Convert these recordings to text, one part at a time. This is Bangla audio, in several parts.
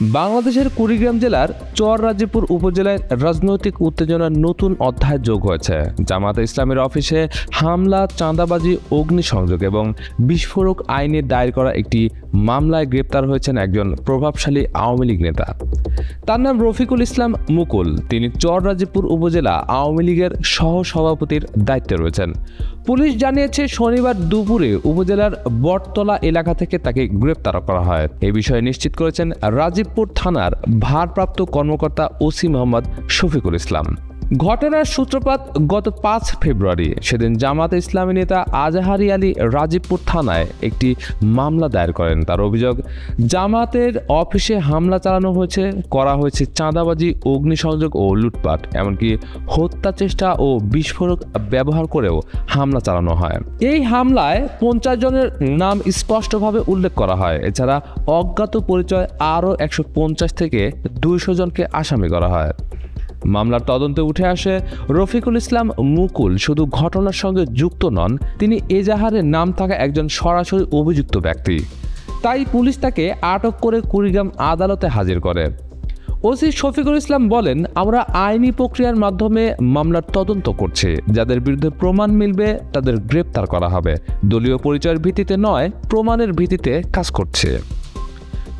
বাংলাদেশের কুড়িগ্রাম জেলার চররাজীপুর উপজেলায় রাজনৈতিক উত্তেজনার নতুন অধ্যায় যোগ হয়েছে। জামায়াতে ইসলামের অফিসে হামলা, চাঁদাবাজি, অগ্নিসংযোগ এবং বিস্ফোরক আইনে দায়ের করা একটি মামলায় গ্রেপ্তার হয়েছেন একজন প্রভাবশালী আওয়ামী লীগ নেতা। তার নাম রফিকুল ইসলাম মুকুল। তিনি চররাজীপুর উপজেলা আওয়ামী লীগের সহসভাপতির দায়িত্বে রয়েছেন। পুলিশ জানিয়েছে, শনিবার দুপুরে উপজেলার বটতলা এলাকা থেকে তাকে গ্রেপ্তার করা হয়। এ বিষয়ে নিশ্চিত করেছেন রাজীবপুর থানার ভারপ্রাপ্ত কর্মকর্তা ওসি মোহাম্মদ শফিকুল ইসলাম। ঘটনার সূত্রপাত গত 5 ফেব্রুয়ারি। সেদিন জামায়াতে ইসলামী নেতা আজাহারি আলী রাজীবপুর থানায় একটি মামলা দায়ের করেন। তার অভিযোগ, জামায়াতের অফিসে হামলা চালানো করা হয়েছে চাঁদাবাজি, অগ্নিসংযোগ ও লুটপাট, এমনকি হত্যা চেষ্টা ও বিস্ফোরক ব্যবহার করেও হামলা চালানো হয়। এই হামলায় 50 জনের নাম স্পষ্টভাবে উল্লেখ করা হয়। এছাড়া অজ্ঞাত পরিচয় আরও 150 থেকে 200 জনকে আসামি করা হয়। মামলার তদন্তে উঠে আসে, রফিকুল ইসলাম মুকুল শুধু ঘটনার সঙ্গে যুক্ত নন, তিনি এজাহারের নাম থাকা একজন সরাসরি অভিযুক্ত ব্যক্তি। তাই পুলিশ তাকে আটক করে কুড়িগ্রাম আদালতে হাজির করে। ওসি শফিকুল ইসলাম বলেন, আমরা আইনি প্রক্রিয়ার মাধ্যমে মামলার তদন্ত করছি। যাদের বিরুদ্ধে প্রমাণ মিলবে তাদের গ্রেপ্তার করা হবে। দলীয় পরিচয়ের ভিত্তিতে নয়, প্রমাণের ভিত্তিতে কাজ করছে।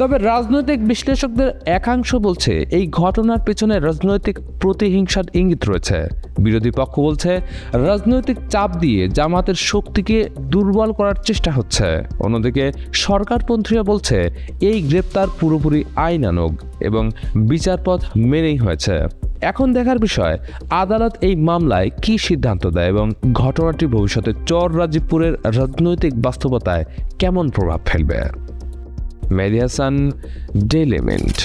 তবে রাজনৈতিক বিশ্লেষকদের একাংশ বলছে, এই ঘটনার পেছনে রাজনৈতিক প্রতিহিংসার ইঙ্গিত রয়েছে। বিরোধী পক্ষ বলছে, রাজনৈতিক চাপ দিয়ে জামাতের শক্তিকে দুর্বল করার চেষ্টা হচ্ছে। অন্যদিকে সরকারপন্থীরা বলছে, এই গ্রেপ্তার পুরোপুরি আইনানুগ এবং বিচারপথ মেনেই হয়েছে। এখন দেখার বিষয়, আদালত এই মামলায় কী সিদ্ধান্ত দেয় এবং ঘটনাটি ভবিষ্যতে চররাজীবপুরের রাজনৈতিক বাস্তবতায় কেমন প্রভাব ফেলবে। মেহেদী হাসান, ডেইলি মিন্ট।